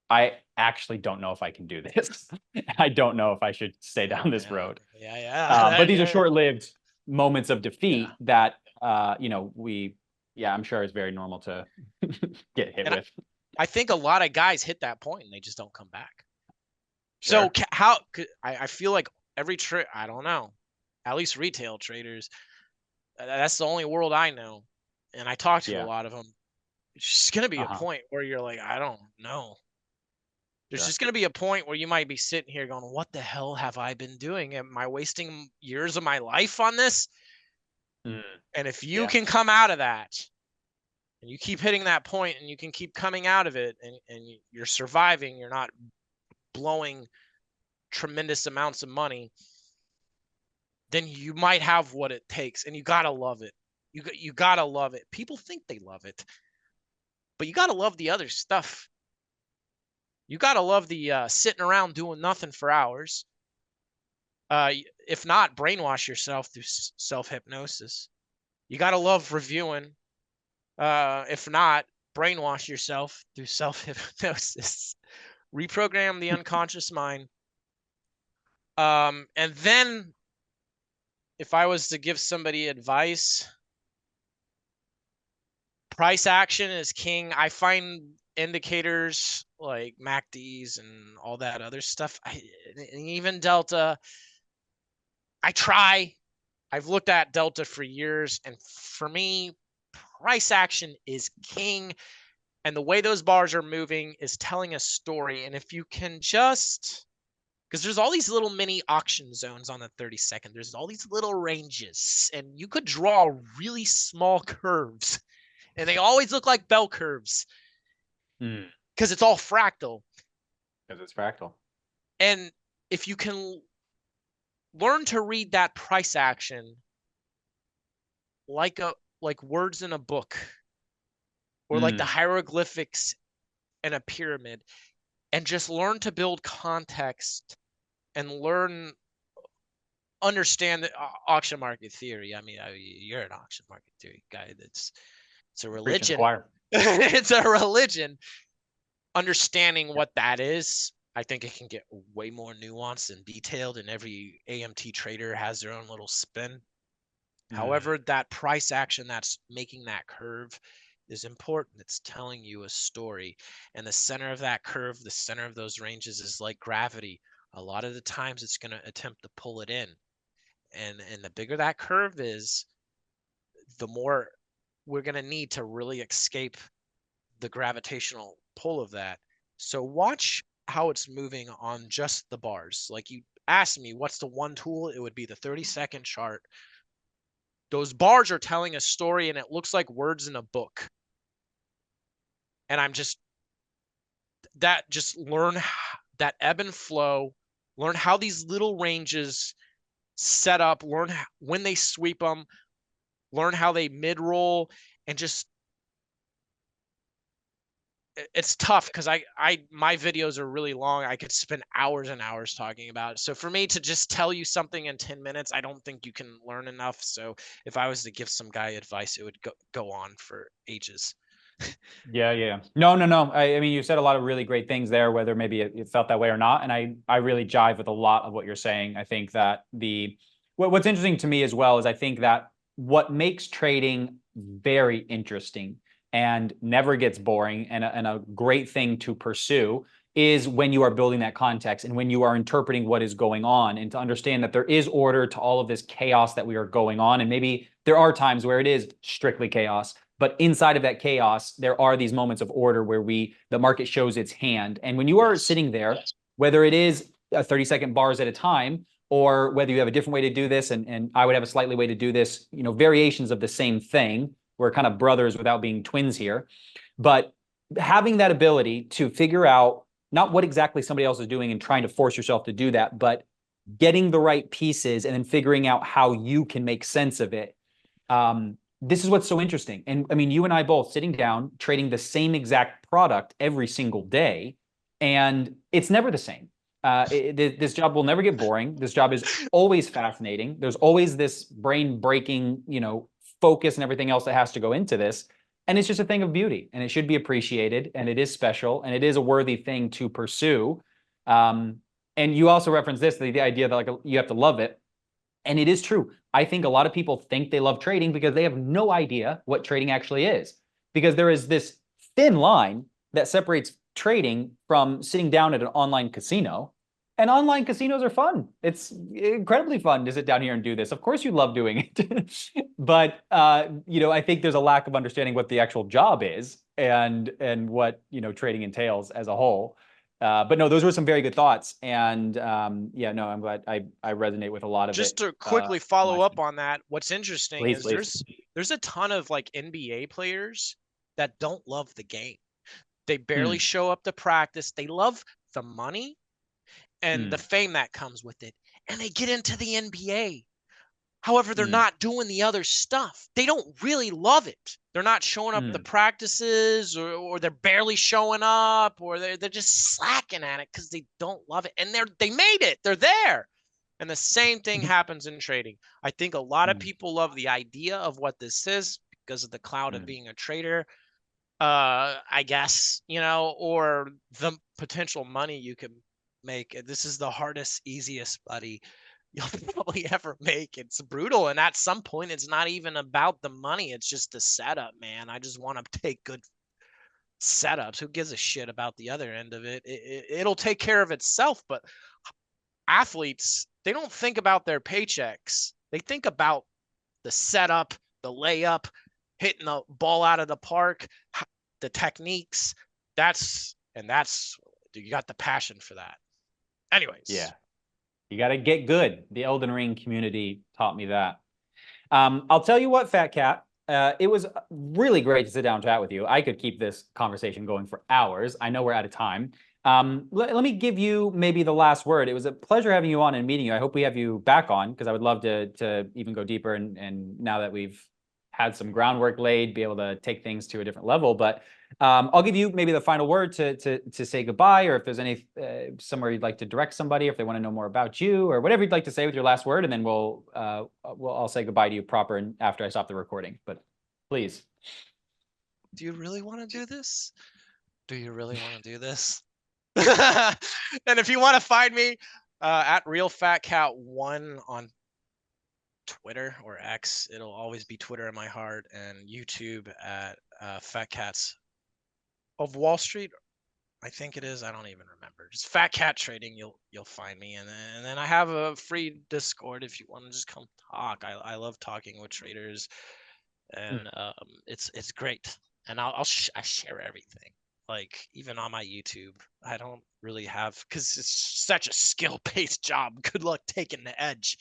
I actually don't know if I can do this. I don't know if I should stay down this road. But these are short-lived moments of defeat that, I'm sure is very normal to get hit with. I think a lot of guys hit that point and they just don't come back. So how I feel like every trade, I don't know, at least retail traders, that's the only world I know. And I talk to a lot of them. It's just going to be a point where you're like, I don't know. There's just going to be a point where you might be sitting here going, what the hell have I been doing? Am I wasting years of my life on this? And if you can come out of that and you keep hitting that point and you can keep coming out of it and you're surviving, you're not blowing tremendous amounts of money, then you might have what it takes, and you got to love it. You got to love it. People think they love it, but you got to love the other stuff. You got to love the sitting around doing nothing for hours. If not, brainwash yourself through self-hypnosis. You got to love reviewing. If not, brainwash yourself through self-hypnosis. Reprogram the unconscious mind. And then if I was to give somebody advice, price action is king. I find indicators like MACDs and all that other stuff, and even Delta, I've looked at Delta for years, and for me, price action is king. And the way those bars are moving is telling a story. And if you can just, because there's all these little mini auction zones on the 30-second, there's all these little ranges, and you could draw really small curves, and they always look like bell curves because it's all fractal. Because it's fractal. And if you can learn to read that price action like words in a book, or like the hieroglyphics in a pyramid, and just learn to build context and understand the auction market theory. I mean, you're an auction market theory guy. It's a religion. It's a religion. Understanding what that is, I think it can get way more nuanced and detailed, and every AMT trader has their own little spin. However, that price action that's making that curve is important. It's telling you a story. And the center of that curve, the center of those ranges is like gravity. A lot of the times it's going to attempt to pull it in. And the bigger that curve is, the more we're going to need to really escape the gravitational pull of that. So watch how it's moving on just the bars. Like you asked me, what's the one tool? It would be the 30-second chart. Those bars are telling a story, and it looks like words in a book. And just learn that ebb and flow, learn how these little ranges set up, learn when they sweep them, learn how they mid-roll, and just, it's tough because my videos are really long. I could spend hours and hours talking about it. So for me to just tell you something in 10 minutes, I don't think you can learn enough. So if I was to give some guy advice, it would go on for ages. Yeah. No. I mean, you said a lot of really great things there, whether maybe it felt that way or not. And I really jive with a lot of what you're saying. I think that what's interesting to me as well is I think that what makes trading very interesting and never gets boring and a great thing to pursue is when you are building that context and when you are interpreting what is going on, and to understand that there is order to all of this chaos that we are going on. And maybe there are times where it is strictly chaos, but inside of that chaos, there are these moments of order where the market shows its hand. And when you are sitting there, whether it is a 30-second bars at a time, or whether you have a different way to do this, and I would have a slightly way to do this, variations of the same thing. We're kind of brothers without being twins here. But having that ability to figure out not what exactly somebody else is doing and trying to force yourself to do that, but getting the right pieces and then figuring out how you can make sense of it. This is what's so interesting. And I mean, you and I both sitting down, trading the same exact product every single day, and it's never the same. This job will never get boring. This job is always fascinating. There's always this brain-breaking, focus and everything else that has to go into this. And it's just a thing of beauty, and it should be appreciated, and it is special, and it is a worthy thing to pursue. And you also referenced this, the idea that you have to love it. And it is true. I think a lot of people think they love trading because they have no idea what trading actually is. Because there is this thin line that separates trading from sitting down at an online casino. And online casinos are fun. It's incredibly fun to sit down here and do this. Of course you love doing it. But I think there's a lack of understanding what the actual job is and what trading entails as a whole. But no, those were some very good thoughts. And yeah, no, I'm glad I resonate with a lot of it. Just to quickly follow up on that, what's interesting Please, is please. there's a ton of like NBA players that don't love the game. They barely show up to practice. They love the money and the fame that comes with it. And they get into the NBA. However, they're not doing the other stuff. They don't really love it. They're not showing up the practices, or they're barely showing up, or they're just slacking at it because they don't love it. And they made it. They're there. And the same thing happens in trading. I think a lot of people love the idea of what this is because of the cloud of being a trader. I guess, or the potential money you can make. This is the hardest, easiest, buddy, you'll probably ever make. It's brutal. And at some point, it's not even about the money. It's just the setup, man. I just want to take good setups. Who gives a shit about the other end of it? It'll take care of itself. But athletes, they don't think about their paychecks. They think about the setup, the layup, hitting the ball out of the park, the techniques. You got the passion for that. Anyways. Yeah. You got to get good. The Elden Ring community taught me that. I'll tell you what, Fat Cat, it was really great to sit down and chat with you. I could keep this conversation going for hours. I know we're out of time. Let me give you maybe the last word. It was a pleasure having you on and meeting you. I hope we have you back on because I would love to even go deeper. And now that we've had some groundwork laid, be able to take things to a different level. But I'll give you maybe the final word to say goodbye, or if there's any somewhere you'd like to direct somebody, if they want to know more about you, or whatever you'd like to say with your last word, and then I'll say goodbye to you proper and after I stop the recording. But please. Do you really want to do this? Do you really want to do this? And if you want to find me at RealFatCat1 on Twitter or X, it'll always be Twitter in my heart, and YouTube at Fat Cats of Wall Street, I think it is. I don't even remember. Just Fat Cat Trading. You'll find me, and then I have a free Discord if you want to just come talk. I love talking with traders, and it's great. And I share everything. Like even on my YouTube, I don't really have, because it's such a skill-based job. Good luck taking the edge.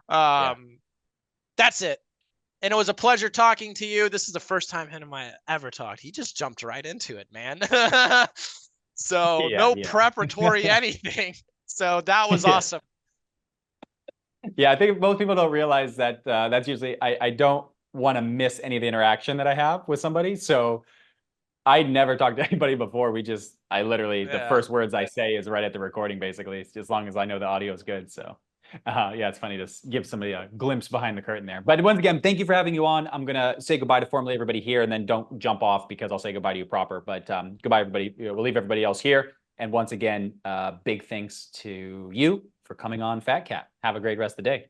That's it. And it was a pleasure talking to you. This is the first time him and I ever talked. He just jumped right into it, man. So no preparatory anything. So that was awesome. Yeah, I think most people don't realize that that's usually, I don't want to miss any of the interaction that I have with somebody. So I never talked to anybody before. I literally, the first words I say is right at the recording, basically, as long as I know the audio is good. So yeah, it's funny to give somebody a glimpse behind the curtain there. But once again, thank you for having you on. I'm going to say goodbye to formally everybody here, and then don't jump off because I'll say goodbye to you proper. But goodbye, everybody. We'll leave everybody else here. And once again, big thanks to you for coming on, Fat Cat. Have a great rest of the day.